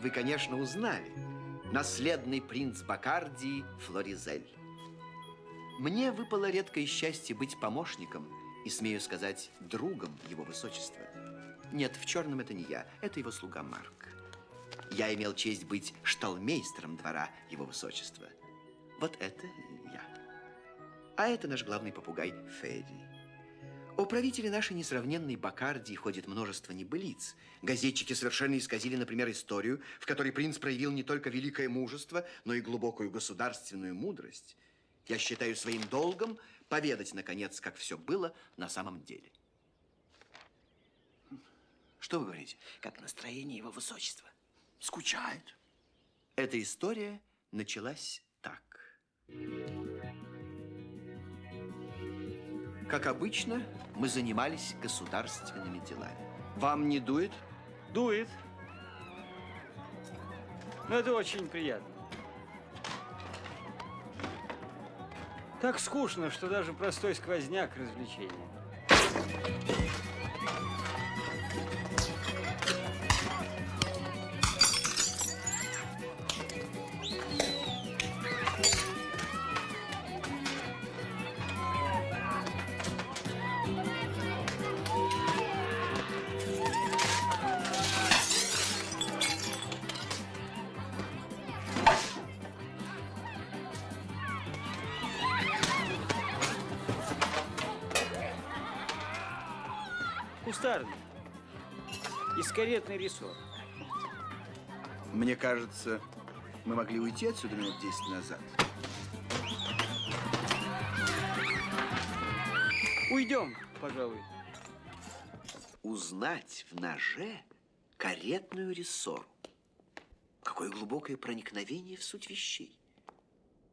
вы, конечно, узнали. Наследный принц Бакардии Флоризель. Мне выпало редкое счастье быть помощником и, смею сказать, другом его высочества. Нет, в черном это не я, это его слуга Марк. Я имел честь быть шталмейстером двора его высочества. Вот это я. А это наш главный попугай Ферри. О правителе нашей несравненной Бакардии ходит множество небылиц. Газетчики совершенно исказили, например, историю, в которой принц проявил не только великое мужество, но и глубокую государственную мудрость. Я считаю своим долгом поведать, наконец, как все было на самом деле. Что вы говорите? Как настроение его высочества? Скучает. Эта история началась так. Как обычно, мы занимались государственными делами. Вам не дует? Дует. Но это очень приятно. Так скучно, что даже простой сквозняк развлечение. Кустарный. Из каретный рессор. Мне кажется, мы могли уйти отсюда минут 10 назад. Уйдем, пожалуй. Узнать в ноже каретную рессору. Какое глубокое проникновение в суть вещей.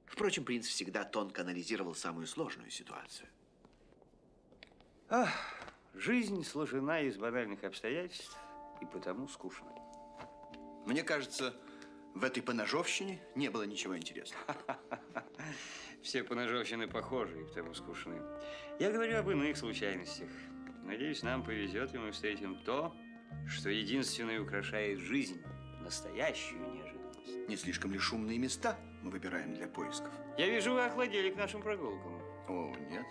Впрочем, принц всегда тонко анализировал самую сложную ситуацию. Ах, жизнь сложена из банальных обстоятельств и потому скучна. Мне кажется, в этой поножовщине не было ничего интересного. Все поножовщины похожи и потому скучны. Я говорю об иных случайностях. Надеюсь, нам повезет, и мы встретим то, что единственное украшает жизнь, настоящую неожиданность. Не слишком ли шумные места мы выбираем для поисков? Я вижу, вы охладели к нашим прогулкам. О, нет.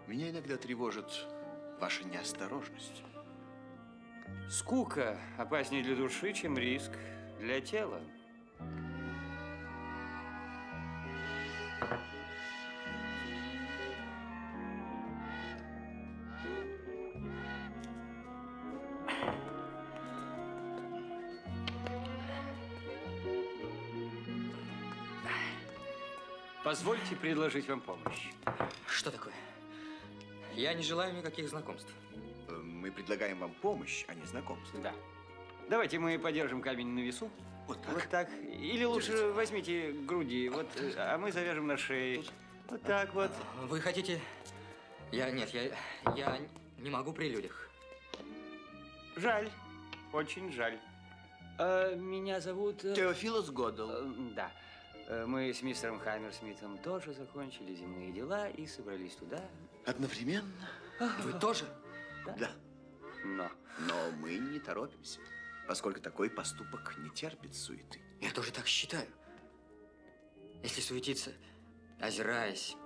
Меня иногда тревожит ваша неосторожность. Скука опаснее для души, чем риск для тела. Позвольте предложить вам помощь. Что такое? Я не желаю никаких знакомств. Мы предлагаем вам помощь, а не знакомство. Да. Давайте мы подержим камень на весу. Вот так? Вот так. Или лучше Держите. возьмите груди, вот, а мы завяжем на шее. Вот так вот. Вы хотите... Нет, я не могу при людях. Жаль. Очень жаль. Меня зовут... Теофилос Годдл. Да. Мы с мистером Хаммерсмитом тоже закончили земные дела и собрались туда. Одновременно? Вы тоже? Да. Но. Но мы не торопимся, поскольку такой поступок не терпит суеты. Я тоже так считаю. Если суетиться, озираясь,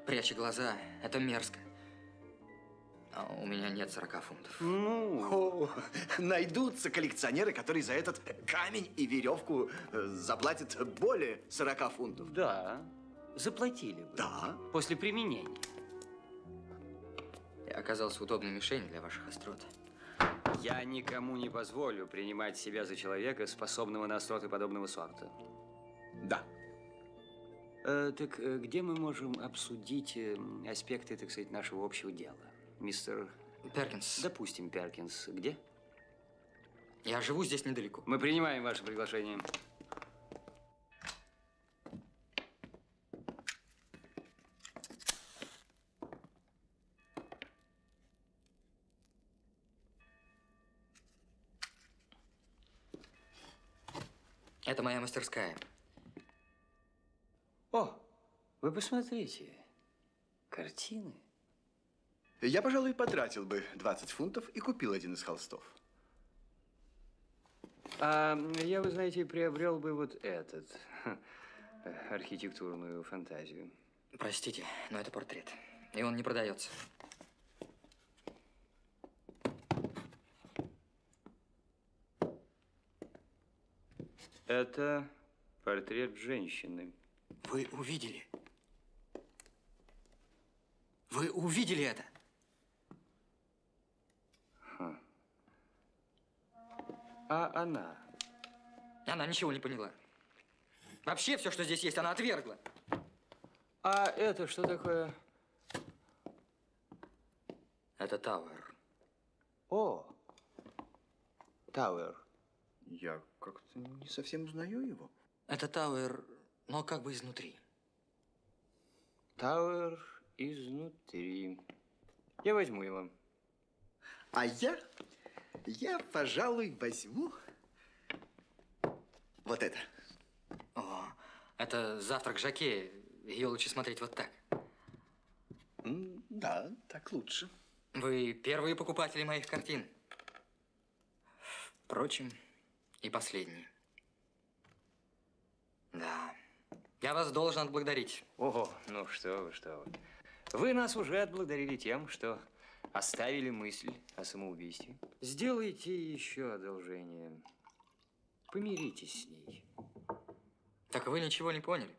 пряча глаза, это мерзко. А у меня нет 40 фунтов. Ну, О, найдутся коллекционеры, которые за этот камень и веревку заплатят более 40 фунтов. да. Заплатили бы. Да. После применения. Я оказался удобной мишенью для ваших острот. Я никому не позволю принимать себя за человека, способного на остроты подобного сорта. Да. Так где мы можем обсудить аспекты, так сказать, нашего общего дела? Мистер... Перкинс, Допустим, Перкинс. Где? я живу здесь недалеко. Мы принимаем ваше приглашение. Это моя мастерская. О, вы посмотрите. Картины. Я, пожалуй, потратил бы 20 фунтов и купил один из холстов. Я, вы знаете, приобрел бы вот этот, архитектурную фантазию. Простите, но это портрет. И он не продается. Это портрет женщины. Вы увидели? Вы увидели это? А она? Она ничего не поняла. Вообще все, что здесь есть, она отвергла. А это что такое? Это Тауэр. О, Тауэр. Я как-то не совсем узнаю его. Это Тауэр, но как бы изнутри. Тауэр изнутри. Я возьму его. А я, пожалуй, возьму вот это. О, это завтрак Жаке. Ее лучше смотреть вот так. Да, так лучше. Вы первые покупатели моих картин. Впрочем, и последние. Да, я вас должен отблагодарить. Ого, ну что вы, что вы. Вы нас уже отблагодарили тем, что оставили мысль о самоубийстве. Сделайте еще одолжение. Помиритесь с ней. Так вы ничего не поняли.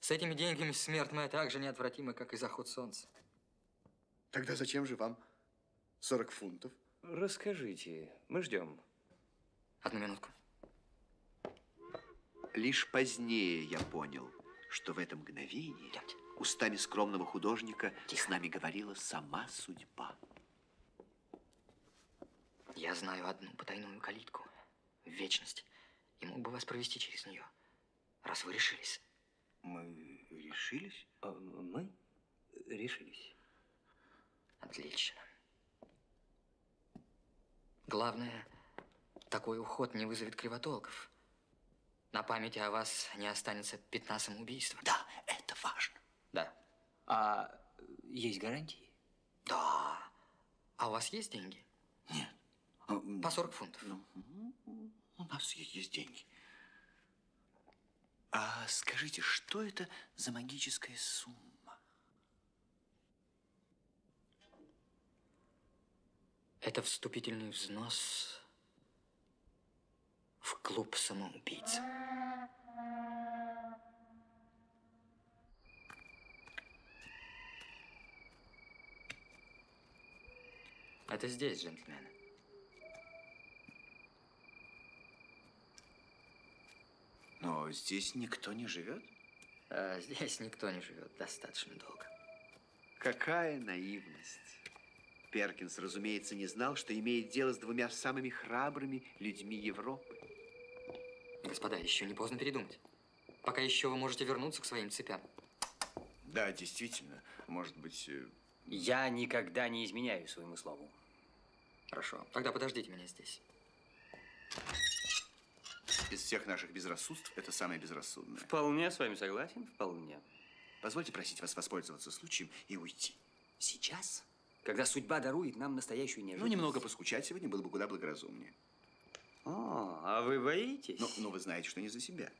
С этими деньгами смерть моя так же неотвратима, как и заход солнца. Тогда зачем же вам 40 фунтов? Расскажите, мы ждем. Одну минутку. Лишь позднее я понял, что в это мгновение Идемте. устами скромного художника с нами говорила сама судьба. Я знаю одну потайную калитку в вечность и мог бы вас провести через нее, раз вы решились. Мы решились? Мы решились. Отлично. Главное, такой уход не вызовет кривотолков. На памяти о вас не останется пятна самоубийства. Да, это важно. Да. А есть гарантии? Да. А у вас есть деньги? Нет. По 40 фунтов. У нас есть деньги. А скажите, что это за магическая сумма? Это вступительный взнос в клуб самоубийц. Это здесь, джентльмены. Но здесь никто не живет? Здесь никто не живет достаточно долго. Какая наивность. Перкинс, разумеется, не знал, что имеет дело с двумя самыми храбрыми людьми Европы. Господа, еще не поздно передумать. Пока еще вы можете вернуться к своим цепям. Да, действительно, может быть... Я никогда не изменяю своему слову. Хорошо, тогда подождите меня здесь. Из всех наших безрассудств это самое безрассудное. Вполне с вами согласен, вполне. Позвольте просить вас воспользоваться случаем и уйти. Сейчас, когда судьба дарует нам настоящую Ну, неожиданность. немного поскучать сегодня было бы куда благоразумнее. О, а вы боитесь? Но вы знаете, что не за себя.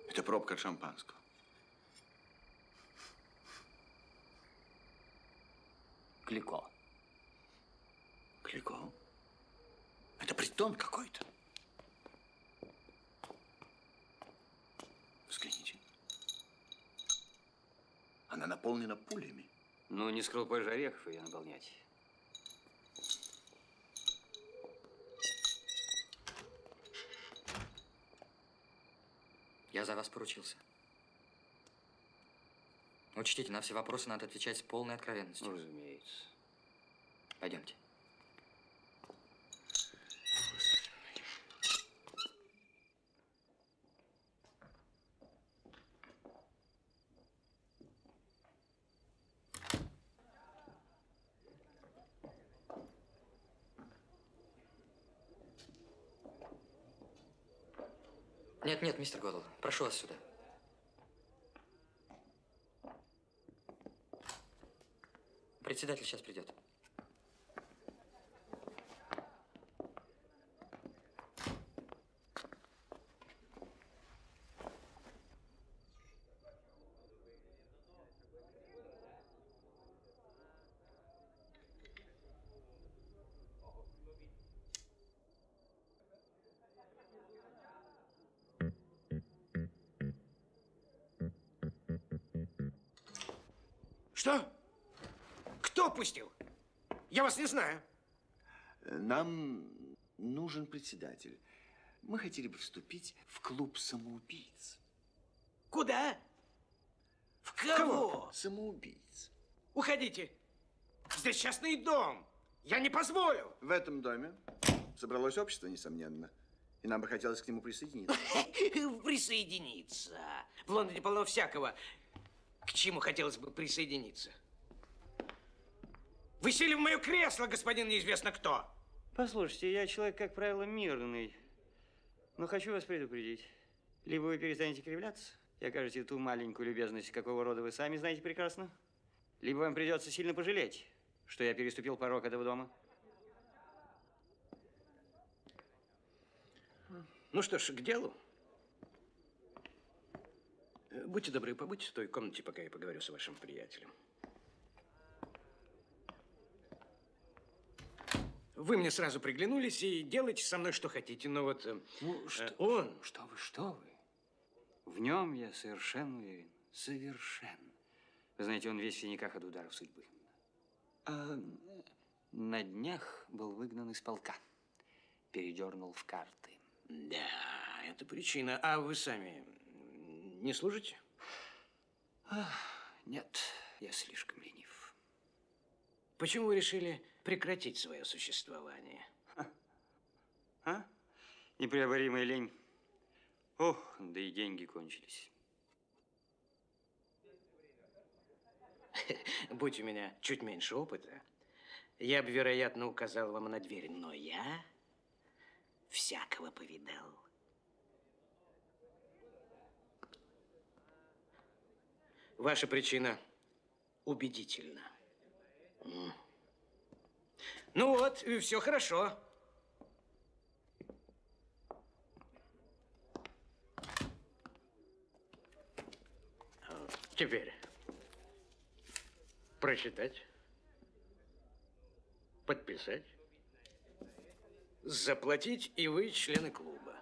Это пробка от шампанского. Клико. Клико? Это притон какой-то. Взгляните. Она наполнена пулями. Ну, не с крупой же орехов ее наполнять. Я за вас поручился. Учтите, на все вопросы надо отвечать с полной откровенностью. Ну, разумеется. Пойдемте. Нет, нет, мистер Годл, прошу вас сюда. Председатель сейчас придет. Что? Кто пустил? Я вас не знаю. Нам нужен председатель. Мы хотели бы вступить в клуб самоубийц. Куда? В кого? Самоубийц. Уходите. Здесь частный дом. Я не позволю. В этом доме собралось общество, несомненно. И нам бы хотелось к нему присоединиться. Присоединиться. В Лондоне полно всякого. К чему хотелось бы присоединиться? Вы сели в мое кресло, господин неизвестно кто. Послушайте, я человек, как правило, мирный. Но хочу вас предупредить. Либо вы перестанете кривляться и окажете ту маленькую любезность, какого рода вы сами знаете прекрасно, либо вам придется сильно пожалеть, что я переступил порог этого дома. Ну что ж, к делу. Будьте добры, побудьте в той комнате, пока я поговорю с вашим приятелем. Вы мне сразу приглянулись и делайте со мной что хотите, но вот он... Что вы? В нем я совершенно уверен. Совершенно. Вы знаете, он весь в синяках от ударов судьбы. А на днях был выгнан из полка. Передернул в карты. Да, это причина. А вы сами не служите? Нет, я слишком ленив. Почему вы решили прекратить свое существование? А? Непреоборимая лень. Ох, да и деньги кончились. Будь у меня чуть меньше опыта, я бы, вероятно, указал вам на дверь, но я всякого повидал. Ваша причина убедительна. Ну вот, все хорошо. Теперь прочитать, подписать, заплатить, и вы члены клуба.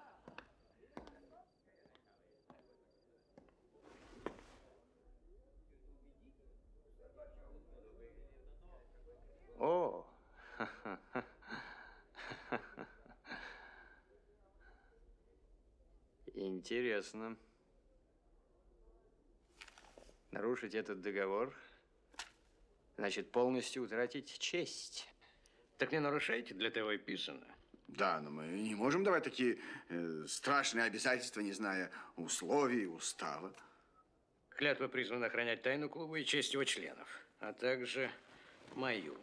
О! Интересно. Нарушить этот договор значит полностью утратить честь. Так не нарушайте, для того и писано. Да, но мы не можем давать такие страшные обязательства, не зная условий, устава. Клятва призвана охранять тайну клуба и честь его членов, а также мою.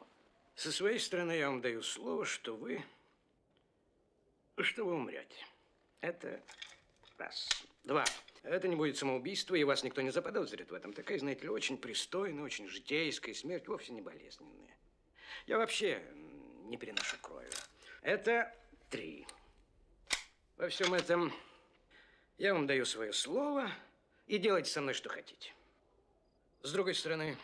Со своей стороны я вам даю слово, что вы умрете. Это раз. Два. Это не будет самоубийство, и вас никто не заподозрит в этом. Такая, знаете ли, очень пристойная, очень житейская смерть, вовсе не болезненная. Я вообще не переношу крови. Это три. Во всем этом я вам даю свое слово, и делайте со мной что хотите. С другой стороны,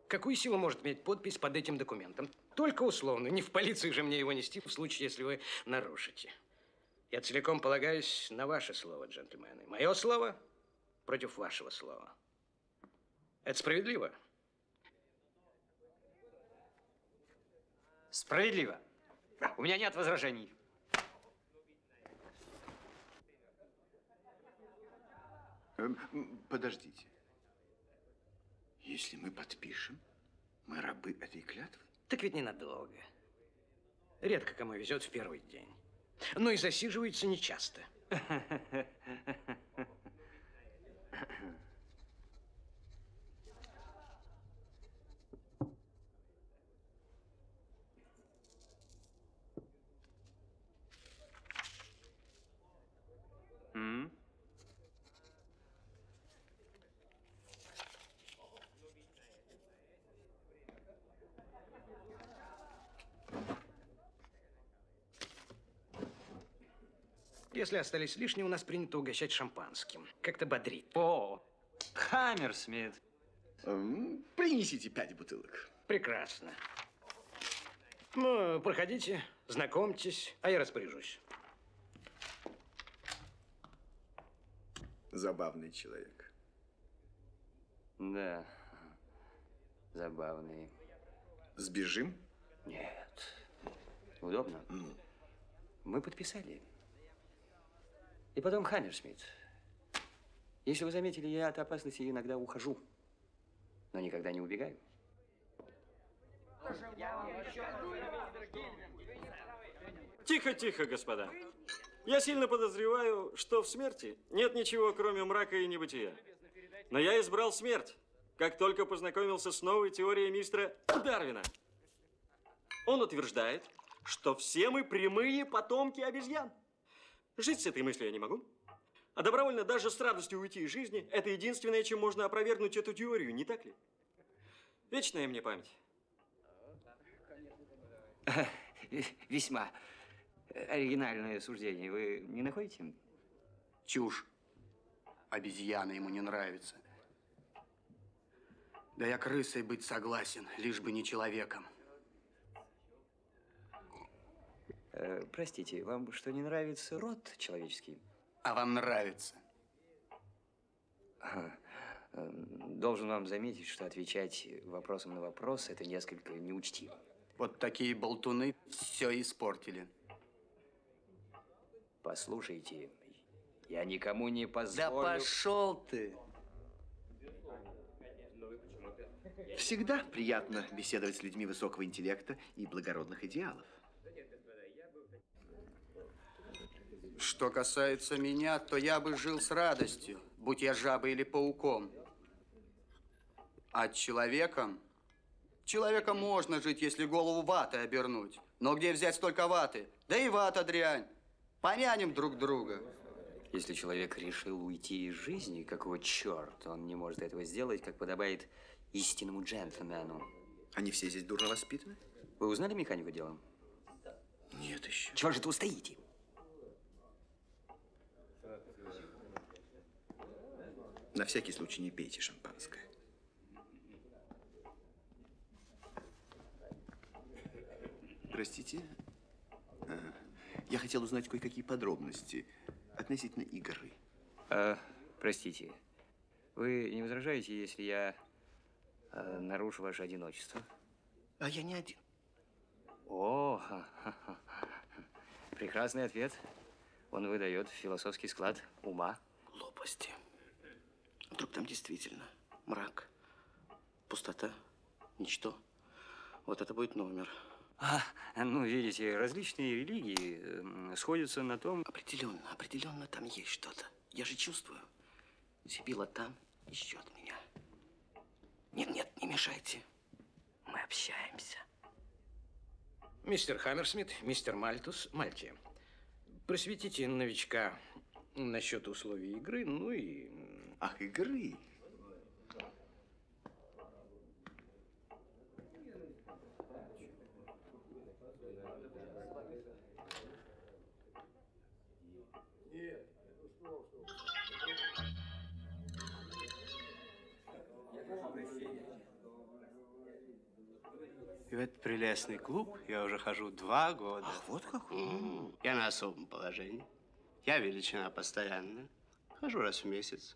какую силу может иметь подпись под этим документом? Только условно. Не в полицию же мне его нести в случае, если вы нарушите. Я целиком полагаюсь на ваше слово, джентльмены. Мое слово против вашего слова. Это справедливо? Справедливо. У меня нет возражений. Подождите. Если мы подпишем, мы рабы этой клятвы? Так ведь ненадолго. Редко кому везет в первый день. Но и засиживается нечасто. Если остались лишние, у нас принято угощать шампанским. Как-то бодрит. О, Хаммерсмит. Принесите 5 бутылок. Прекрасно. Ну, проходите, знакомьтесь, а я распоряжусь. Забавный человек. Да, забавный. Сбежим? Нет. Удобно. Мы подписали. И потом, Хаммерсмит, если вы заметили, я от опасности иногда ухожу, но никогда не убегаю. Тихо, тихо, господа. Я сильно подозреваю, что в смерти нет ничего, кроме мрака и небытия. Но я избрал смерть, как только познакомился с новой теорией мистера Дарвина. Он утверждает, что все мы прямые потомки обезьян. Жить с этой мыслью я не могу. А добровольно даже с радостью уйти из жизни – это единственное, чем можно опровергнуть эту теорию, не так ли? Вечная мне память. Весьма оригинальное суждение. Вы не находите? Чушь. Обезьяна ему не нравится. Да я крысой быть согласен, лишь бы не человеком. Простите, вам что, не нравится род человеческий? А вам нравится? Должен вам заметить, что отвечать вопросом на вопрос – это несколько неучтиво. Вот такие болтуны все испортили. Послушайте, я никому не позволю… Да пошел ты! Всегда приятно беседовать с людьми высокого интеллекта и благородных идеалов. Что касается меня, то я бы жил с радостью, будь я жабой или пауком. А человеком можно жить, если голову ватой обернуть. Но где взять столько ваты? Да и вата дрянь. Помянем друг друга. Если человек решил уйти из жизни, какого черта он не может этого сделать, как подобает истинному джентльмену? Они все здесь дурно воспитаны? Вы узнали механику дела? Нет еще. Чего же это вы стоите? На всякий случай не пейте шампанское. Простите, я хотел узнать кое-какие подробности относительно игры. Простите, вы не возражаете, если я нарушу ваше одиночество? А я не один. О, прекрасный ответ. Он выдает философский склад ума. Глупости. Вдруг там действительно мрак, пустота, ничто. Вот это будет номер. Ну, видите, различные религии сходятся на том… Определенно там есть что-то. Я же чувствую. Сибила там и ждет меня. Нет, не мешайте. Мы общаемся. Мистер Хаммерсмит, мистер Мальтус, Мальти. Просветите новичка насчет условий игры, ну и… Ах, игры. И в этот прелестный клуб я уже хожу 2 года. Ах, вот как? Я на особом положении. Я величина постоянная. Хожу раз в месяц.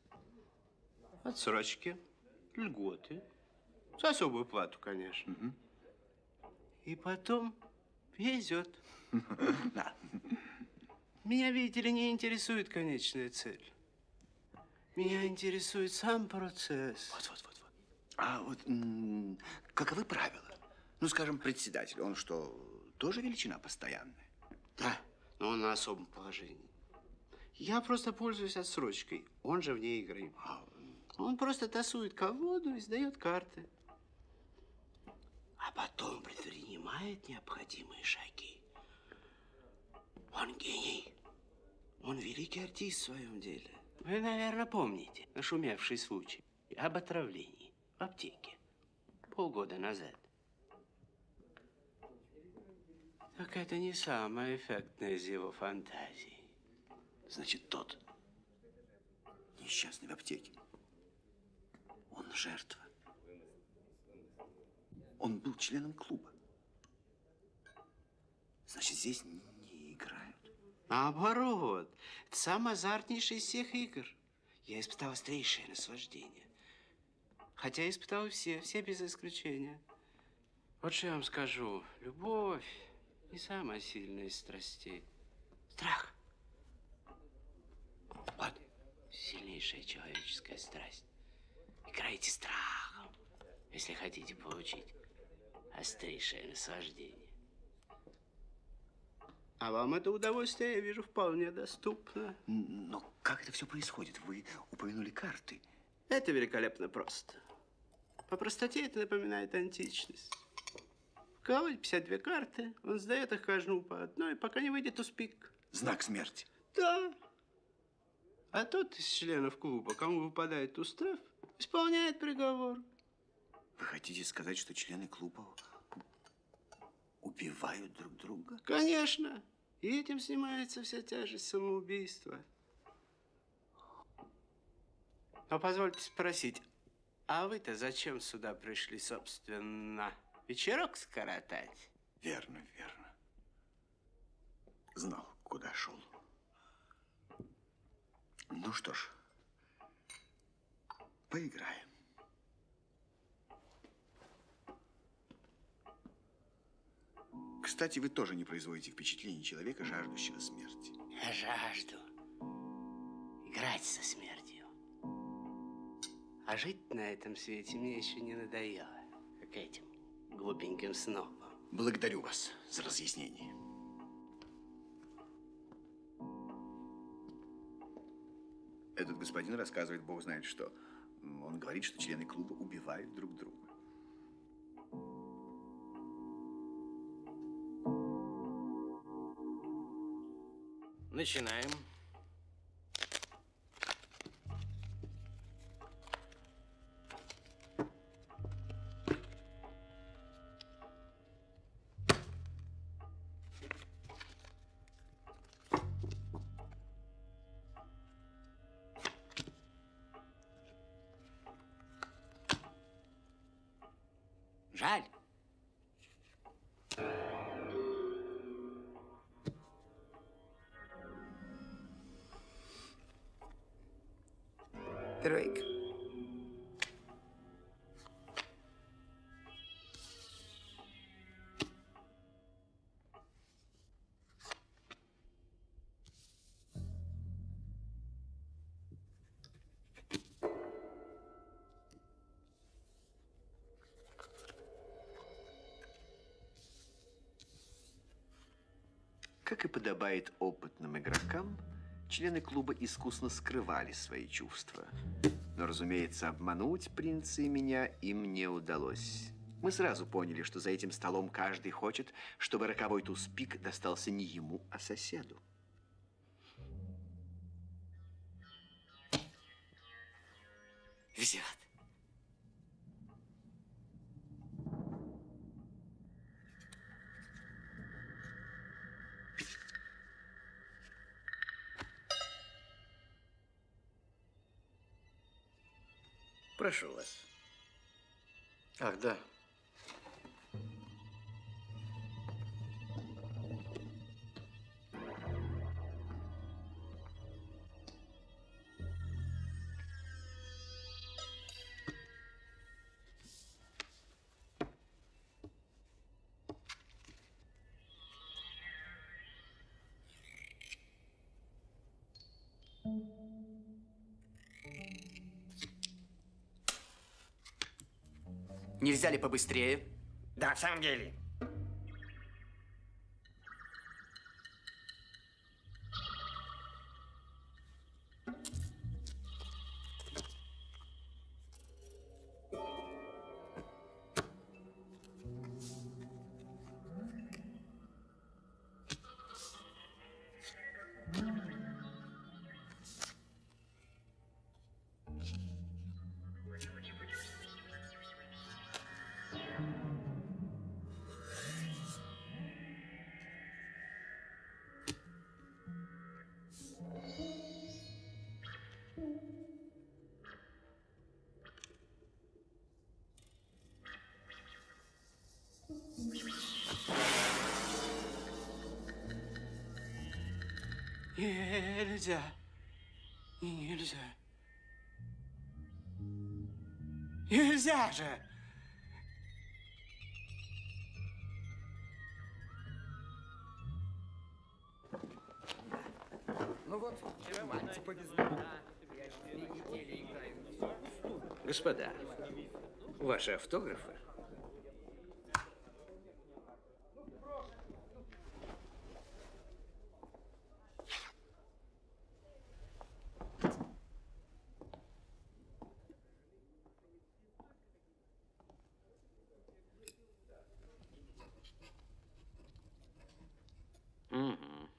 Отсрочки, льготы. За особую плату, конечно. И потом везет. Да. Меня, видите ли, не интересует конечная цель. Меня интересует сам процесс. Вот. А вот каковы правила? Ну, скажем, председатель, он что, тоже величина постоянная? Да, но он на особом положении. Я просто пользуюсь отсрочкой. Он же вне игры. Он просто тасует колоду и сдает карты. А потом предпринимает необходимые шаги. Он гений. Он великий артист в своем деле. Вы, наверное, помните нашумевший случай об отравлении в аптеке полгода назад. Так это не самое эффектное из его фантазий. Значит, тот Несчастный в аптеке. Он жертва. Он был членом клуба. Значит, здесь не играют. наоборот. Это самый азартнейший из всех игр. Я испытал острейшее наслаждение. Хотя испытал и все без исключения. Вот что я вам скажу. Любовь не самая сильная из страстей. Страх. Вот сильнейшая человеческая страсть. Играйте страхом, если хотите получить острейшее наслаждение. А вам это удовольствие, я вижу, вполне доступно. Но как это все происходит? Вы упомянули карты. Это великолепно просто. По простоте это напоминает античность. В колоде 52 карты, он сдает их каждому по одной, пока не выйдет успик. Знак смерти. Да. А тот из членов клуба, кому выпадает устав, исполняет приговор. Вы хотите сказать, что члены клуба убивают друг друга? Конечно. И этим снимается вся тяжесть самоубийства. Но позвольте спросить, а вы-то зачем сюда пришли, собственно? Вечерок скоротать? Верно, верно. Знал, куда шел. Ну что ж, поиграем. Кстати, вы тоже не производите впечатление человека, жаждущего смерти. Я жажду играть со смертью. А жить на этом свете мне еще не надоело, как этим глупеньким снобам. Благодарю вас за разъяснение. Этот господин рассказывает, бог знает что. Он говорит, что члены клуба убивают друг друга. Начинаем. Жаль. Тройка. Как и подобает опытным игрокам, члены клуба искусно скрывали свои чувства. Но, разумеется, обмануть принца и меня им не удалось. Мы сразу поняли, что за этим столом каждый хочет, чтобы роковой туз-пик достался не ему, а соседу. Везет. Прошу вас. Ах, да. Нельзя ли побыстрее? Да, в самом деле. Нельзя. Нельзя. Нельзя же! Господа, ваши автографы? Мгм.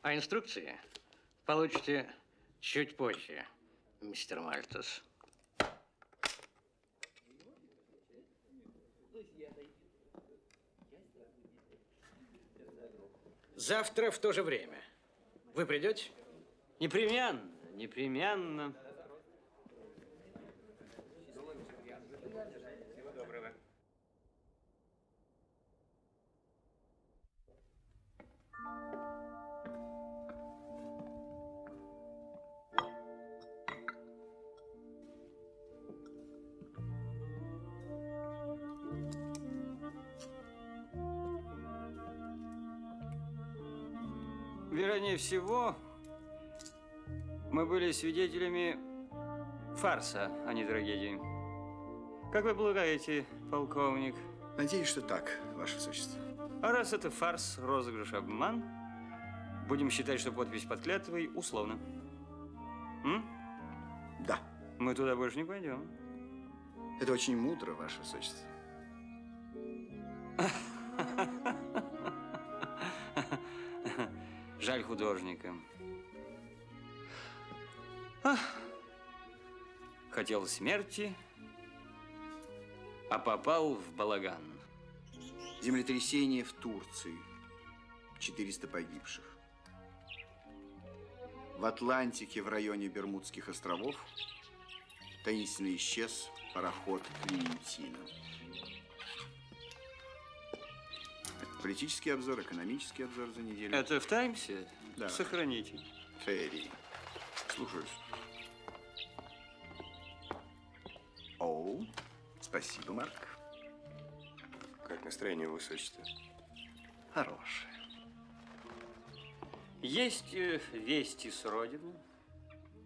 А инструкции получите чуть позже, мистер Мальтус. Завтра в то же время. Вы придете? Непременно, непременно. Вероятнее всего, мы были свидетелями фарса, а не трагедии. Как вы полагаете, полковник? Надеюсь, что так, ваше высочество. А раз это фарс, розыгрыш, обман, будем считать, что подпись под клятвой условно. Да. Мы туда больше не пойдем. Это очень мудро, ваше высочество. Жаль художника. Хотел смерти, а попал в балаган. Землетрясение в Турции. 400 погибших. В Атлантике в районе Бермудских островов таинственно исчез пароход Клементина. Политический обзор, экономический обзор за неделю. Это в Таймсе? Да. Сохраните. Ферри. Слушаюсь. О, спасибо, Марк. Как настроение, высочество? Хорошее. Есть вести с родины?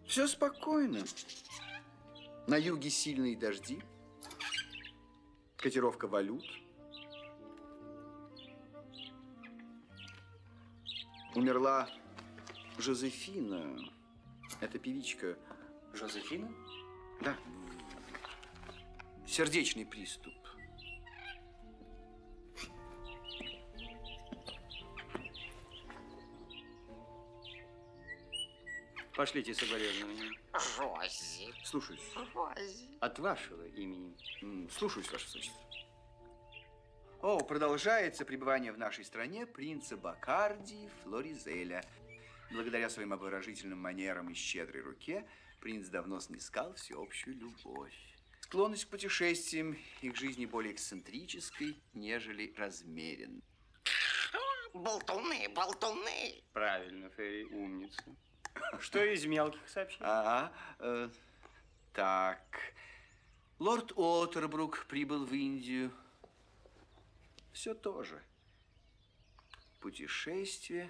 Все спокойно. На юге сильные дожди. Котировка валют. Умерла Жозефина. Это певичка. Жозефина? Да. Сердечный приступ. Пошлите соболезнования. Рози. Слушаюсь. Рози. От вашего имени. Слушаюсь, ваше высочество. О, продолжается пребывание в нашей стране принца Бакарди Флоризеля. Благодаря своим обворожительным манерам и щедрой руке принц давно снискал всеобщую любовь. Склонность к путешествиям и к жизни более эксцентрической, нежели размеренной. Болтуны, болтуны. Правильно, Ферри, умница. Что из мелких сообщений? Так. Лорд Отербрук прибыл в Индию. Все то же. Путешествие,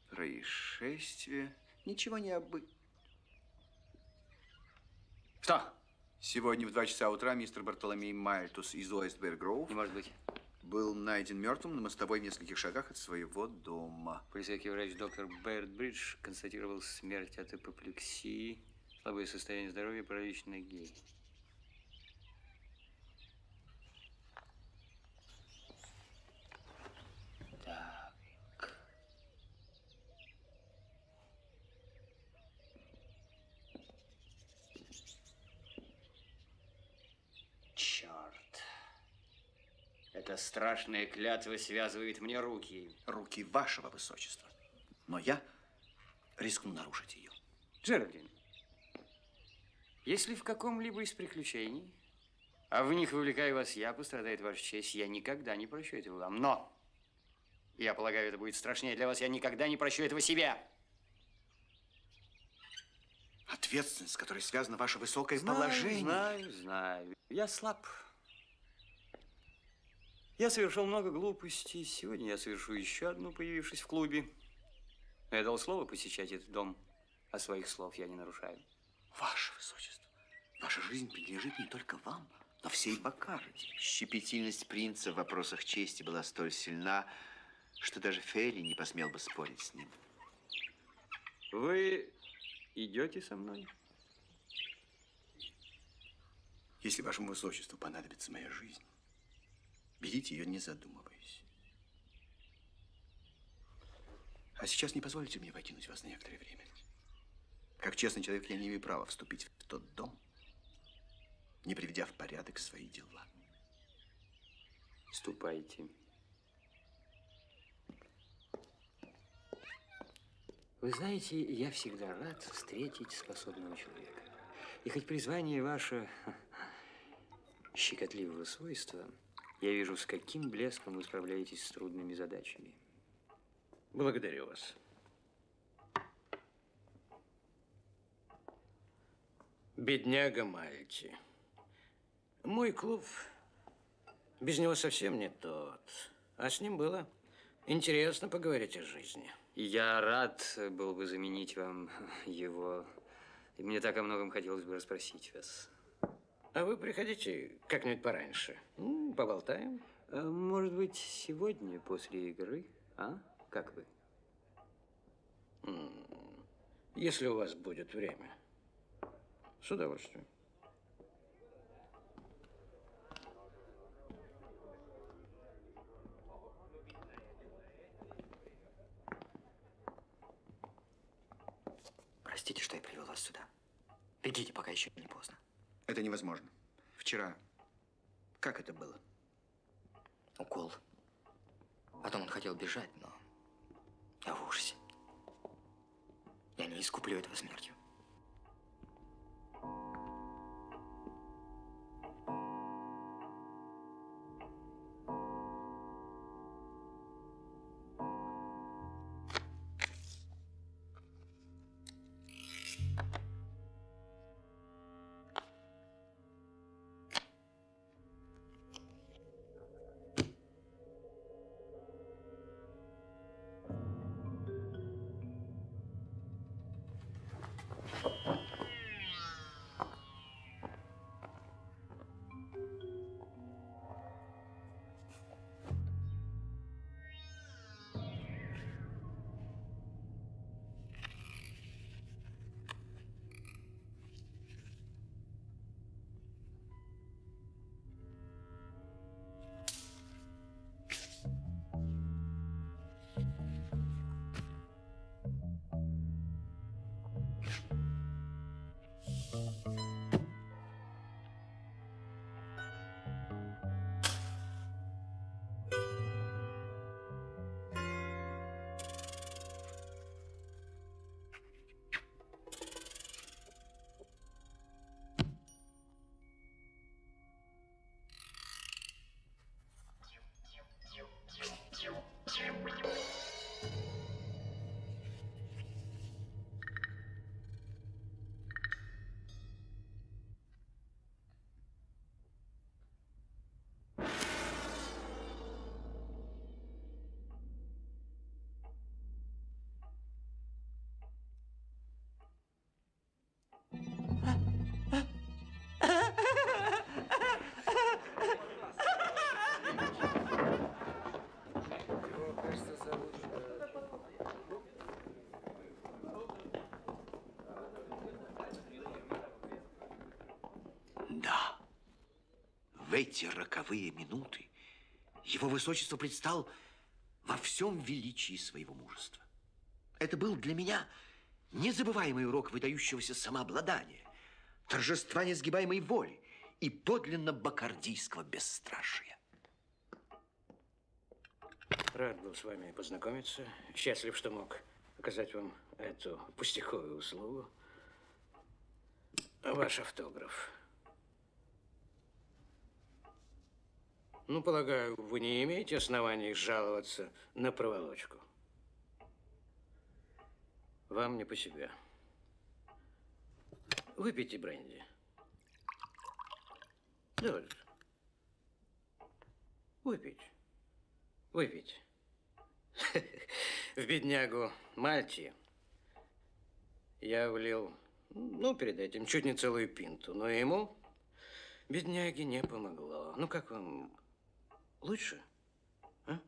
происшествие. Ничего не Что? Сегодня в 2 часа утра мистер Бартоломей Мальтус из Уэстбери-Гроув Не может быть. был найден мертвым на мостовой в нескольких шагах от своего дома. Полицейский врач доктор Бэрдбридж констатировал смерть от апоплексии, слабое состояние здоровья, паралич ноги. Так. Черт. Это Эта страшная клятва связывает мне руки. Руки вашего высочества. Но я рискну нарушить ее. Джеральдин, если в каком-либо из приключений, а в них вовлекаю вас я, пострадает ваша честь, я никогда не прощу этого вам. Но, я полагаю, это будет страшнее для вас, я никогда не прощу этого себя. Ответственность, с которой связано ваше высокое положение. Знаю. Я слаб. Я совершил много глупостей. Сегодня я совершу еще одну, появившись в клубе. Я дал слово посещать этот дом, а своих слов я не нарушаю. Ваше высочество, ваша жизнь принадлежит не только вам, но всей Бакарди. Щепетильность принца в вопросах чести была столь сильна, что даже Фейли не посмел бы спорить с ним. Вы идете со мной? Если вашему высочеству понадобится моя жизнь, берите ее, не задумываясь. А сейчас не позвольте мне покинуть вас на некоторое время. Как честный человек, я не имею права вступить в тот дом, не приведя в порядок свои дела. Ступайте. Вы знаете, я всегда рад встретить способного человека. И хоть призвание ваше щекотливого свойства, я вижу, с каким блеском вы справляетесь с трудными задачами. Благодарю вас. Бедняга Мальти. Мой клуб без него совсем не тот. А с ним было интересно поговорить о жизни. Я рад был бы заменить вам его. И мне так о многом хотелось бы расспросить вас. А вы приходите как-нибудь пораньше. Поболтаем. Может быть, сегодня после игры? А? Как вы? Если у вас будет время. С удовольствием. Простите, что я привел вас сюда. Бегите, пока еще не поздно. Это невозможно. Вчера, как это было? Укол. Потом он хотел бежать, но я в ужасе. Я не искуплю этого смертью. Да, в эти роковые минуты его высочество предстал во всем величии своего мужества. Это был для меня незабываемый урок выдающегося самообладания, торжества несгибаемой воли и подлинно бакардийского бесстрашия. Рад был с вами познакомиться. Счастлив, что мог оказать вам эту пустяковую услугу. Ваш автограф. Ну, полагаю, вы не имеете оснований жаловаться на проволочку. Вам не по себе. Выпейте бренди. Давайте. Выпейте. Выпейте. В беднягу Мальти я влил, ну, перед этим чуть не целую пинту. Но ему, бедняге, не помогло. Ну, как вам, лучше? А?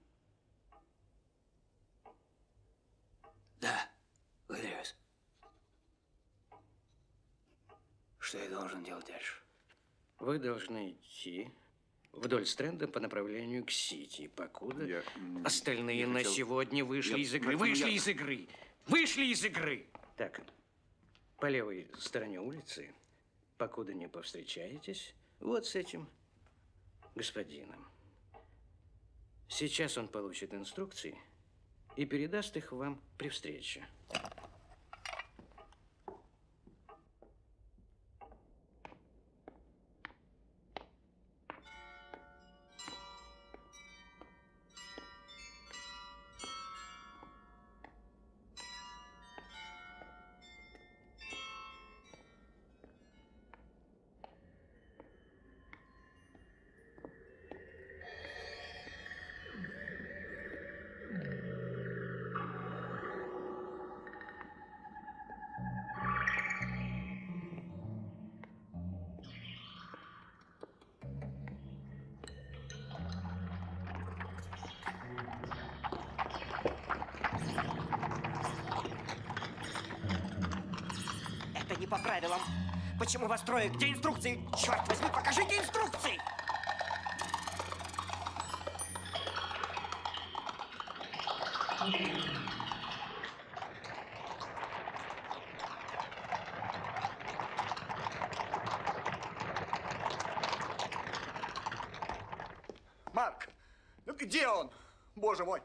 Да, благодарю вас. Что я должен делать дальше? Вы должны идти вдоль стренда по направлению к Сити, покуда остальные на сегодня вышли из игры. Вышли из игры! Вышли из игры! Так, по левой стороне улицы, покуда не повстречаетесь, вот с этим господином. Сейчас он получит инструкции и передаст их вам при встрече. Это не по правилам. Почему вас трое? Где инструкции? Черт возьми, покажите инструкции! Марк, ну где он? Боже мой,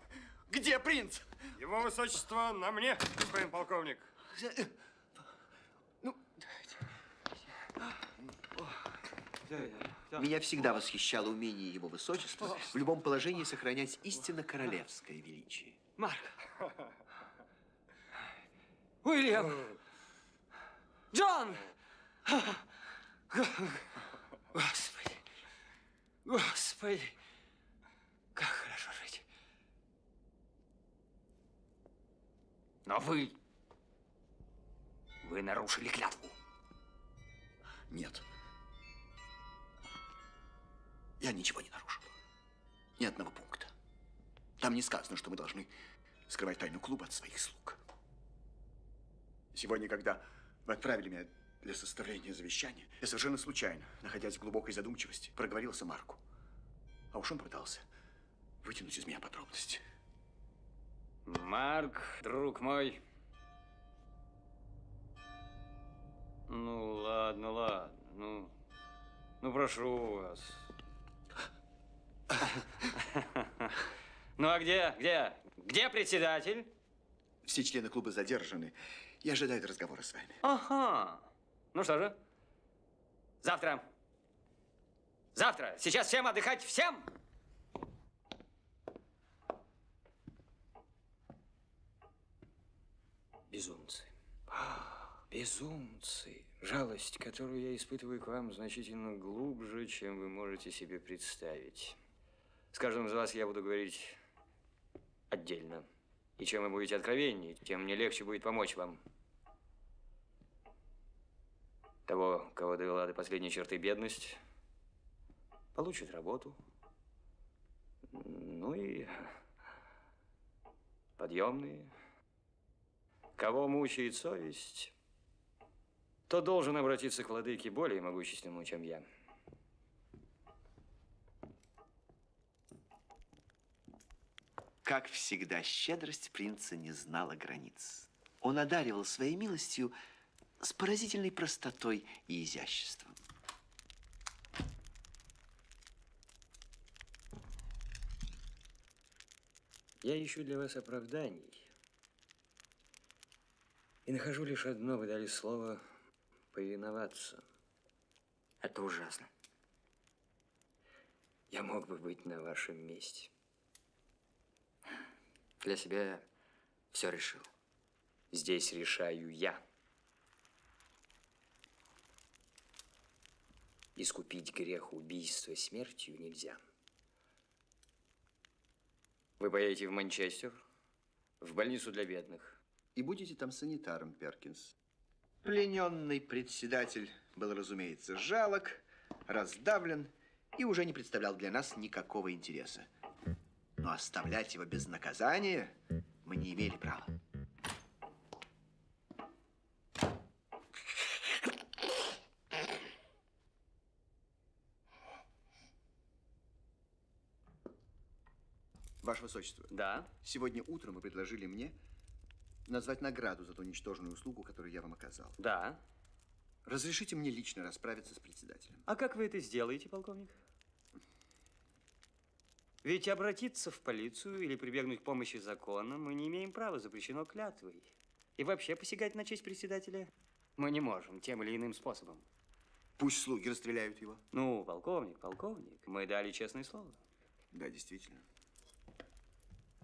где принц? Его высочество на мне, господин полковник. Меня всегда восхищало умение его высочества в любом положении сохранять истинно королевское величие. Марк! Уильям! Джон! Господи! Господи! Как хорошо жить. Но вы нарушили клятву. Нет. Я ничего не нарушил. Ни одного пункта. Там не сказано, что мы должны скрывать тайну клуба от своих слуг. Сегодня, когда вы отправили меня для составления завещания, я совершенно случайно, находясь в глубокой задумчивости, проговорился Марку. А уж он пытался вытянуть из меня подробности. Марк, друг мой. Ну, ладно. Ну, прошу вас. Ну, а где председатель? Все члены клуба задержаны и ожидают разговора с вами. Ага. Ну что же? Завтра. Сейчас всем отдыхать, всем! Безумцы. Безумцы. Жалость, которую я испытываю к вам, значительно глубже, чем вы можете себе представить. С каждым из вас я буду говорить отдельно. И чем вы будете откровеннее, тем мне легче будет помочь вам. Того, кого довела до последней черты бедность, получит работу. Ну и подъемные. Кого мучает совесть, тот должен обратиться к владыке более могущественному, чем я. Как всегда, щедрость принца не знала границ. Он одаривал своей милостью с поразительной простотой и изяществом. Я ищу для вас оправданий. И нахожу лишь одно: вы дали слово повиноваться. Это ужасно. Я мог бы быть на вашем месте. Для себя я все решил. Здесь решаю я. Искупить грех убийства смертью нельзя. Вы поедете в Манчестер, в больницу для бедных. И будете там санитаром, Перкинс. Плененный председатель был, разумеется, жалок, раздавлен и уже не представлял для нас никакого интереса. Но оставлять его без наказания мы не имели права. Ваше Высочество. Да? Сегодня утром вы предложили мне назвать награду за ту ничтожную услугу, которую я вам оказал. Да. Разрешите мне лично расправиться с председателем. А как вы это сделаете, полковник? Ведь обратиться в полицию или прибегнуть к помощи закона мы не имеем права, запрещено клятвой. И вообще посягать на честь председателя мы не можем тем или иным способом. Пусть слуги расстреляют его. Ну, полковник, мы дали честное слово. Да, действительно.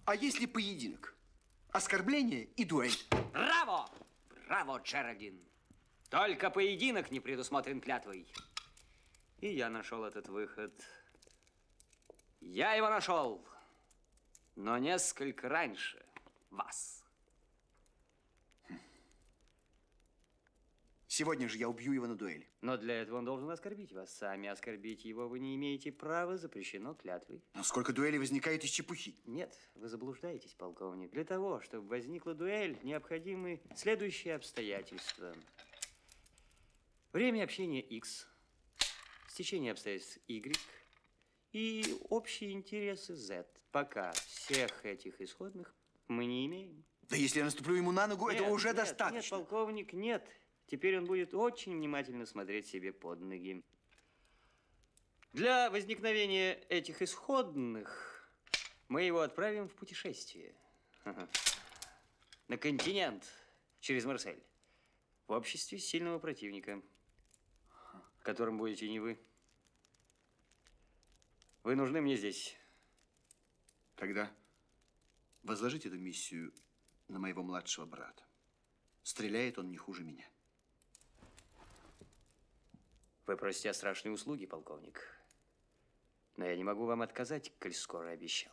А если поединок? Оскорбление и дуэль. Браво! Браво, Джеральдин! Только поединок не предусмотрен клятвой. И я нашел этот выход. Я его нашел, но несколько раньше вас. Сегодня же я убью его на дуэли. Но для этого он должен оскорбить вас. Сами оскорбить его вы не имеете права, запрещено клятвой. Но сколько дуэлей возникает из чепухи? Нет, вы заблуждаетесь, полковник. Для того, чтобы возникла дуэль, необходимы следующие обстоятельства. Время общения X, стечение обстоятельств Y и общие интересы Z. Пока всех этих исходных мы не имеем. Да если я наступлю ему на ногу, этого уже достаточно. Нет, полковник, нет. Теперь он будет очень внимательно смотреть себе под ноги. Для возникновения этих исходных мы его отправим в путешествие. На континент, через Марсель. В обществе сильного противника, которым будете не вы. Вы нужны мне здесь. Тогда возложите эту миссию на моего младшего брата. Стреляет он не хуже меня. Вы просите о страшной услуге, полковник. Но я не могу вам отказать, коль скоро обещал.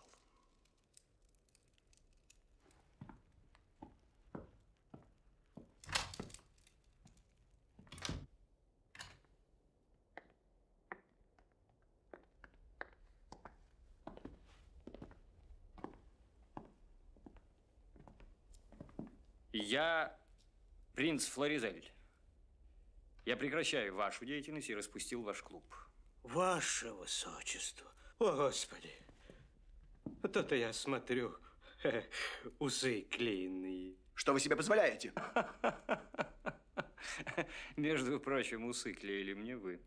Я принц Флоризель. Я прекращаю вашу деятельность и распустил ваш клуб. Ваше Высочество. О, Господи. То-то я смотрю, усы клеенные. Что вы себе позволяете? Между прочим, усы клеили мне вы.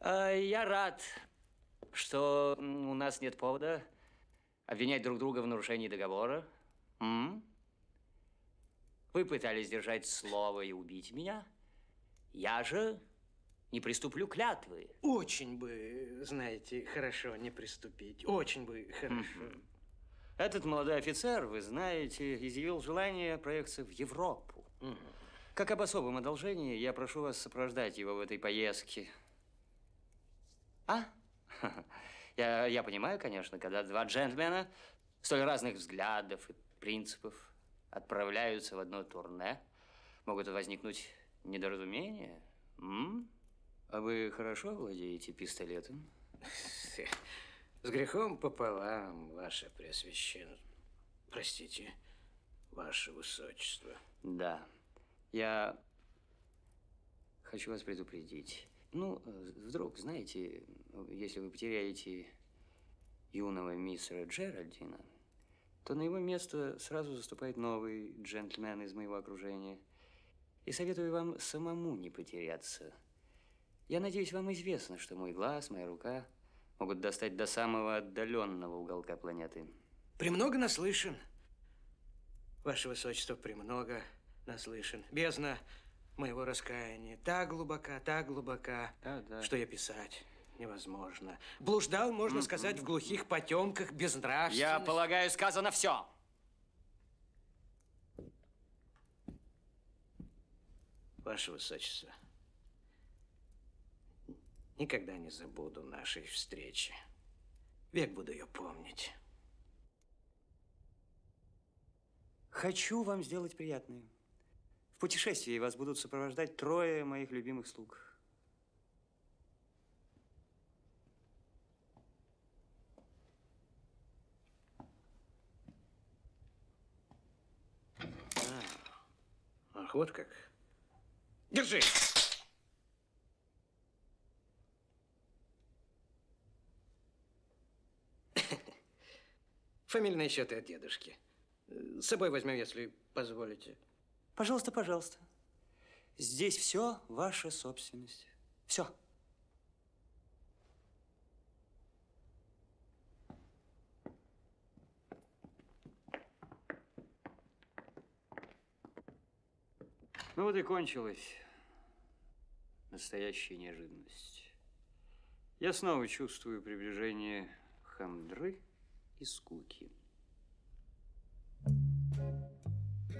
Я рад, что у нас нет повода обвинять друг друга в нарушении договора. Вы пытались держать слово и убить меня. Я же не приступлю клятвы. Очень бы, знаете, хорошо не приступить. Очень бы хорошо. Этот молодой офицер, вы знаете, изъявил желание проехаться в Европу. Как об особом одолжении, я прошу вас сопровождать его в этой поездке. Я понимаю, конечно, когда два джентльмена столь разных взглядов и принципов отправляются в одно турне, могут возникнуть недоразумения. А вы хорошо владеете пистолетом? С грехом пополам, ваше Преосвященство. Простите, ваше Высочество. Да. Я хочу вас предупредить. Ну, вдруг, знаете, если вы потеряете юного мистера Джеральдина, то на его место сразу заступает новый джентльмен из моего окружения. И советую вам самому не потеряться. Я надеюсь, вам известно, что мой глаз, моя рука могут достать до самого отдаленного уголка планеты. Премного наслышан. Ваше Высочество, премного наслышан. Бездна моего раскаяния так глубока, Да. что и писать невозможно. Блуждал, можно сказать, в глухих потемках безнравственности. Я полагаю, сказано все. Ваше Высочество, никогда не забуду нашей встречи. Век буду ее помнить. Хочу вам сделать приятное. В путешествии вас будут сопровождать 3 моих любимых слуг. Ах, вот как. Держи! Фамильные счеты от дедушки. С собой возьмем, если позволите. Пожалуйста, пожалуйста. Здесь все ваша собственность. Все. Ну вот и кончилась настоящая неожиданность. Я снова чувствую приближение хандры и скуки.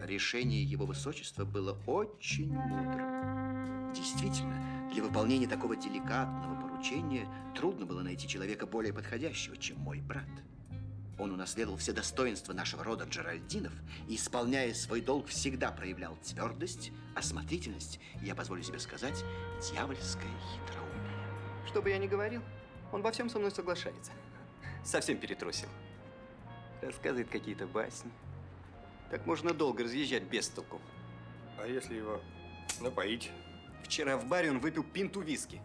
Решение его высочества было очень мудрым. Действительно, для выполнения такого деликатного поручения трудно было найти человека более подходящего, чем мой брат. Он унаследовал все достоинства нашего рода Джеральдинов и, исполняя свой долг, всегда проявлял твердость, осмотрительность и, я позволю себе сказать, дьявольское хитроумие. Что бы я ни говорил, он во всем со мной соглашается. Совсем перетрусил. Рассказывает какие-то басни. Так можно долго разъезжать без толку. А если его напоить? Вчера в баре он выпил пинту виски.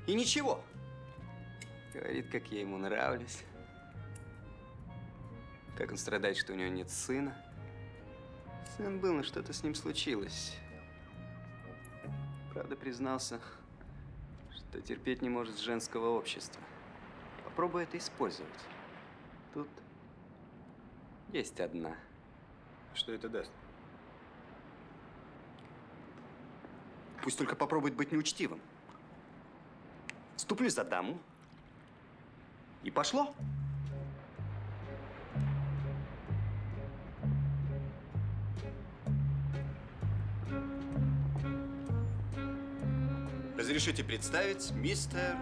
И ничего. Говорит, как я ему нравлюсь. Как он страдает, что у него нет сына. Сын был, но что-то с ним случилось. Правда, признался, что терпеть не может женского общества. Попробуй это использовать. Тут есть одна. Что это даст? Пусть только попробует быть неучтивым. Вступлю за даму. И пошло. Разрешите представить, мистер...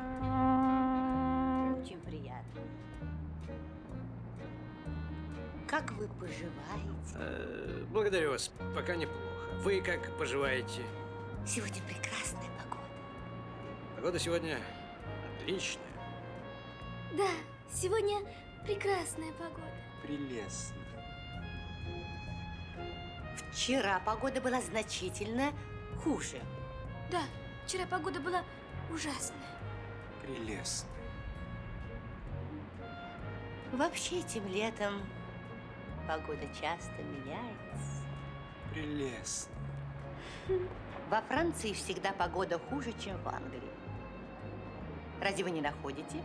Очень приятно. Как вы поживаете? Благодарю вас. Пока неплохо. Вы как поживаете? Сегодня прекрасная погода. Погода сегодня отличная. Да, сегодня прекрасная погода. Прелестно. Вчера погода была значительно хуже. Да, вчера погода была ужасная. Прелестно. Вообще, этим летом погода часто меняется. Прелестно. Во Франции всегда погода хуже, чем в Англии. Разве вы не находите?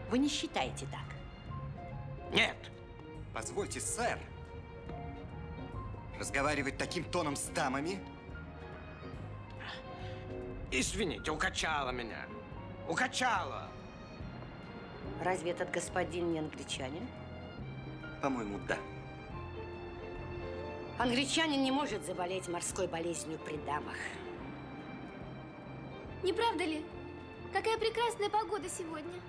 Вы не считаете так? Нет. Позвольте, сэр. Разговаривать таким тоном с дамами? Извините, укачало меня. Укачало. Разве этот господин не англичанин? По-моему, да. Англичанин не может заболеть морской болезнью при дамах. Не правда ли? Какая прекрасная погода сегодня.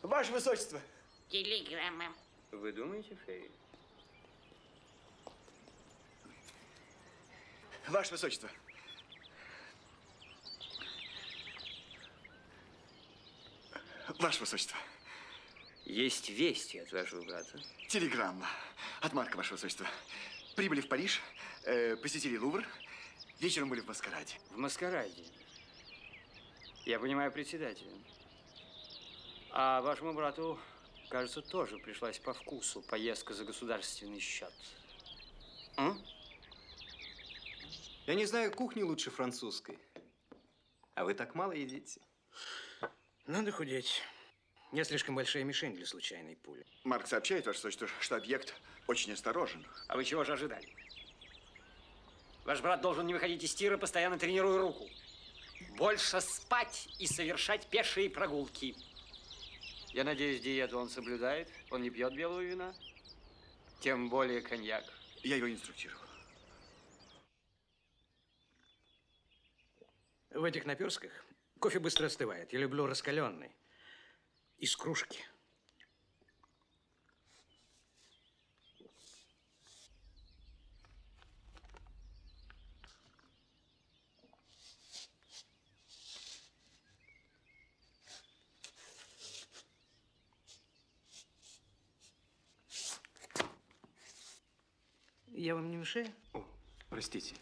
Ваше Высочество! Телеграмма. Вы думаете, Фейри? Ваше Высочество! Ваше Высочество! Есть вести от вашего брата. Телеграмма от Марка, Ваше Высочество. Прибыли в Париж, посетили Лувр, вечером были в маскараде. В маскараде. Я понимаю председателя. А вашему брату, кажется, тоже пришлась по вкусу поездка за государственный счет. Я не знаю кухни лучше французской. А вы так мало едите. Надо худеть. Я слишком большая мишень для случайной пули. Марк сообщает, ваше высочество, что объект очень осторожен. А вы чего же ожидали? Ваш брат должен не выходить из тира, постоянно тренируя руку. Больше спать и совершать пешие прогулки. Я надеюсь, диету он соблюдает. Он не пьет белого вина. Тем более коньяк. Я его инструктировал. В этих наперсках кофе быстро остывает. Я люблю раскаленный. Из кружки. Я вам не мешаю? О, простите.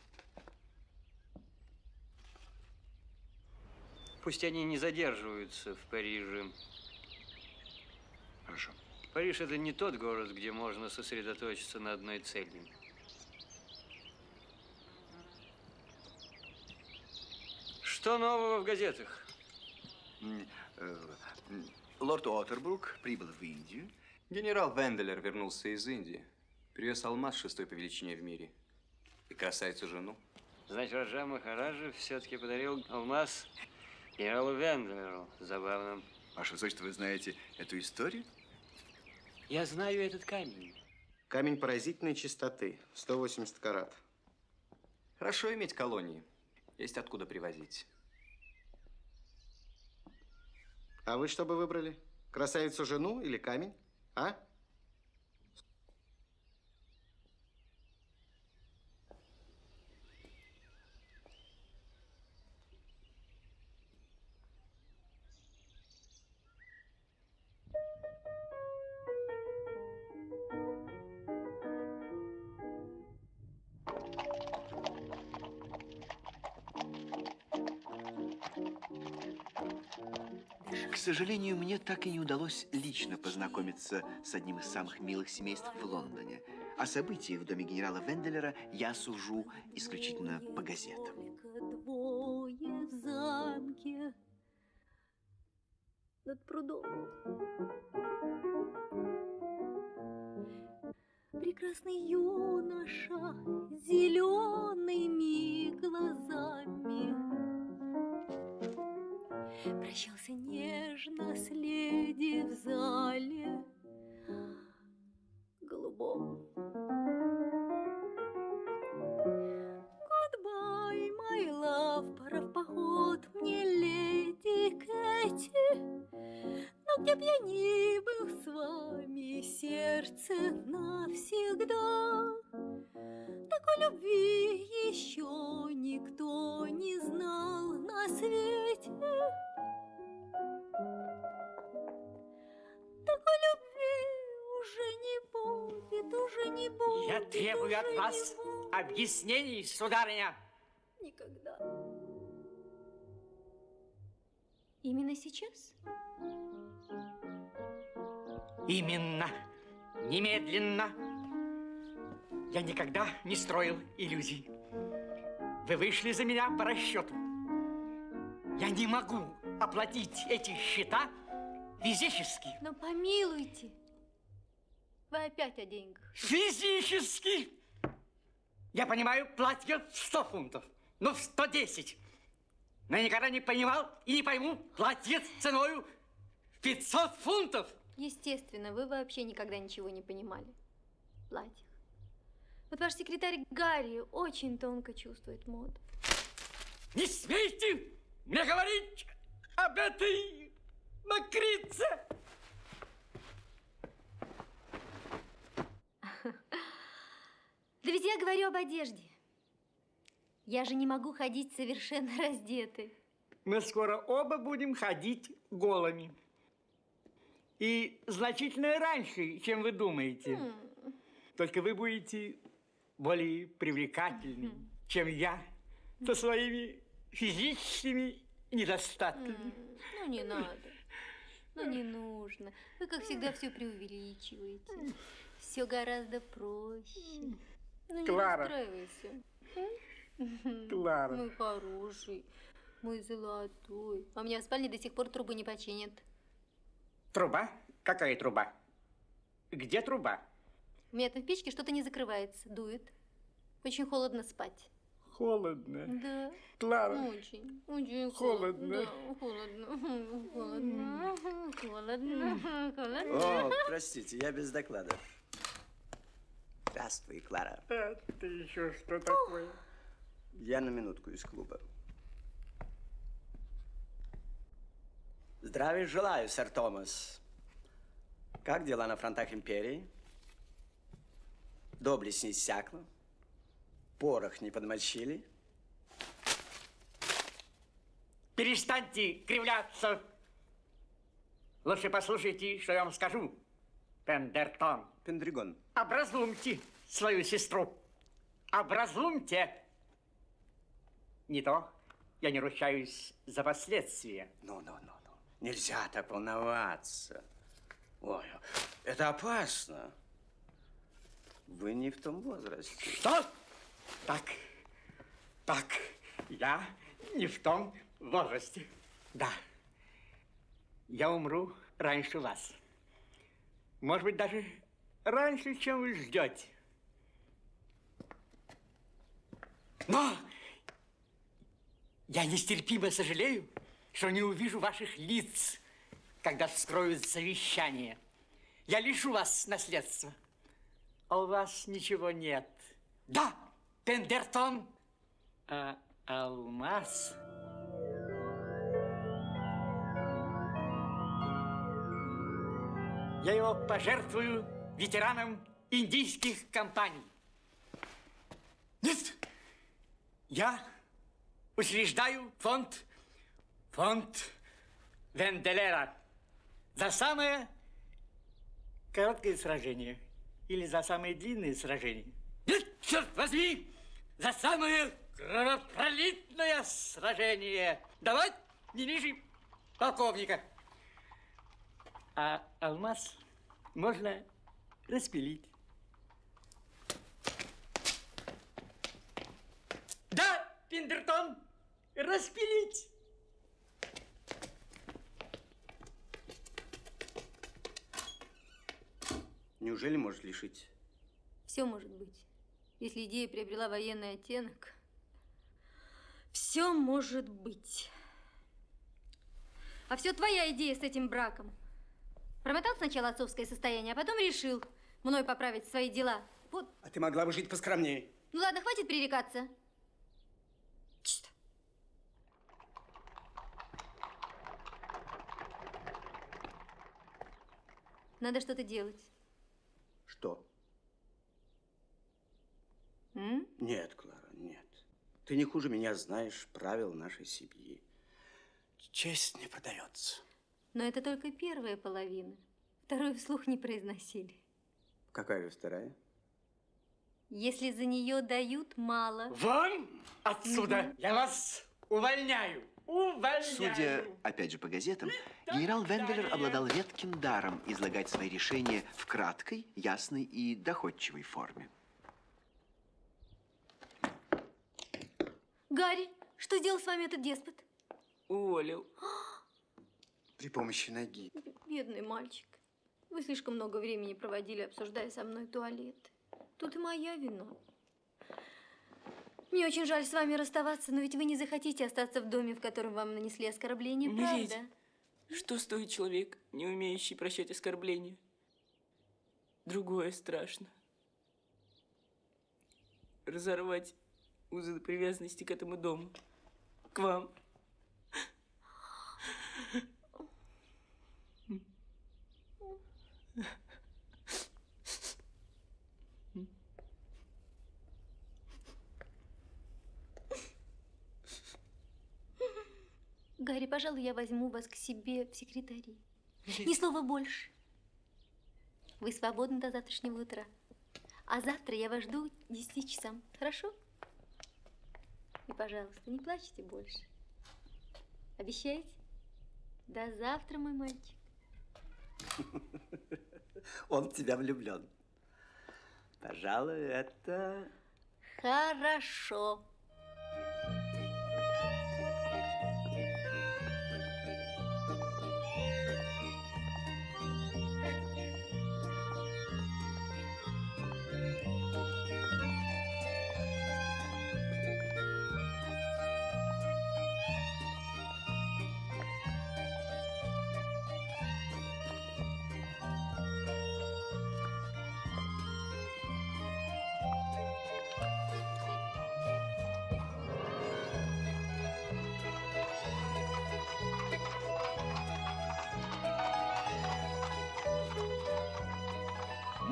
Пусть они не задерживаются в Париже. Хорошо. Париж – это не тот город, где можно сосредоточиться на одной цели. Что нового в газетах? Лорд Уотербрук прибыл в Индию. Генерал Венделер вернулся из Индии. Привез алмаз 6-й по величине в мире. И красавицу жену. Значит, Раджа Махараджа все-таки подарил алмаз генералу Венделеру. Забавно. Ваше высочество, вы знаете эту историю? Я знаю этот камень. Камень поразительной чистоты. 180 карат. Хорошо иметь колонии. Есть откуда привозить. А вы что бы выбрали? Красавицу жену или камень? А? К сожалению, мне так и не удалось лично познакомиться с одним из самых милых семейств в Лондоне. О событиях в доме генерала Венделера я сужу исключительно по газетам. Двое в замке над прудом. Прекрасный юноша с зелеными глазами прощался нежно с леди в зале голубом. Goodbye, my love, пора в поход мне, леди Кэти. Но где б я ни был с вами, сердце навсегда. Такой любви еще никто не знал на свете. Такой любви уже не будет, уже не будет. Я требую от вас объяснений, сударыня. Никогда. Именно сейчас? Именно. Немедленно. Я никогда не строил иллюзий. Вы вышли за меня по расчету. Я не могу оплатить эти счета физически. Но помилуйте. Вы опять о деньгах. Физически! Я понимаю, платье в 100 фунтов, ну в 110. Но я никогда не понимал и не пойму платье ценою 500 фунтов. Естественно, вы вообще никогда ничего не понимали в платьях. Вот ваш секретарь Гарри очень тонко чувствует моду. Не смейте мне говорить об этой мокрице! Да ведь я говорю об одежде. Я же не могу ходить совершенно раздетой. Мы скоро оба будем ходить голыми. И значительно раньше, чем вы думаете. Только вы будете более привлекательны, чем я, со своими физическими недостатки. Ну, не надо. Ну, не нужно. Вы, как всегда, все преувеличиваете. Все гораздо проще. Ну, не Клара. расстраивайся. Клара. Мой хороший, мой золотой. А у меня в спальне до сих пор трубы не починят. Труба? Какая труба? Где труба? У меня там в печке что-то не закрывается, дует. Очень холодно спать. Холодно. Да. Клара. Очень, очень Холодно. Да, холодно. Холодно. Холодно. Холодно. О, простите, я без доклада. Здравствуй, Клара. Это еще что такое? Я на минутку из клуба. Здравия желаю, сэр Томас. Как дела на фронтах империи? Доблесть не иссякла? Порох не подмочили? Перестаньте кривляться. Лучше послушайте, что я вам скажу. Пендертон. Пендригон. Образумьте свою сестру. Образумьте. Не то я не ручаюсь за последствия. Ну. Нельзя так волноваться. Ой, это опасно. Вы не в том возрасте. Что? Так, я не в том возрасте. Да, я умру раньше вас. Может быть, даже раньше, чем вы ждете. Но я нестерпимо сожалею, что не увижу ваших лиц, когда вскроют завещание. Я лишу вас наследства, а у вас ничего нет. Да, Пендертон, а алмаз... Я его пожертвую ветеранам индийских компаний. Нет, я учреждаю фонд Венделера за самое короткое сражение или за самое длинное сражение. Нет, черт возьми, за самое кровопролитное сражение. Давай не ниже полковника. А алмаз можно распилить. Да, Пендертон, распилить. Неужели может лишить? Все может быть. Если идея приобрела военный оттенок, все может быть. А все твоя идея с этим браком. Промотал сначала отцовское состояние, а потом решил мной поправить свои дела. Вот. А ты могла бы жить поскромнее. Ну ладно, хватит пререкаться. Чисто. Надо что-то делать. Что? М? Нет, Клара, нет. Ты не хуже меня знаешь правил нашей семьи. Честь не продается. Но это только первая половина. Вторую вслух не произносили. Какая же вторая? Если за нее дают мало. Вон отсюда! Я вас увольняю! Увольняю! Судя, опять же, по газетам, генерал Венделер обладал редким даром излагать свои решения в краткой, ясной и доходчивой форме. Гарри, что сделал с вами этот деспот? Уволил. При помощи ноги. Бедный мальчик. Вы слишком много времени проводили, обсуждая со мной туалет. Тут и моя вина. Мне очень жаль с вами расставаться, но ведь вы не захотите остаться в доме, в котором вам нанесли оскорбление, Миледи, правда? что стоит человек, не умеющий прощать оскорбления? Другое страшно. Разорвать узы привязанности к этому дому. К вам. Гарри, пожалуй, я возьму вас к себе в секретари. Ни слова больше. Вы свободны до завтрашнего утра. А завтра я вас жду к 10 часам. Хорошо? И, пожалуйста, не плачьте больше. Обещаете? До завтра, мой мальчик. Он в тебя влюблен. Пожалуй, это... Хорошо.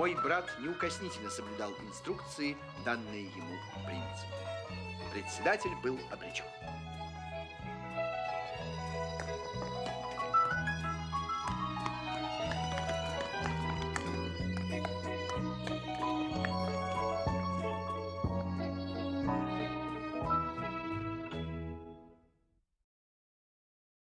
Мой брат неукоснительно соблюдал инструкции, данные ему принцем. Председатель был обречен.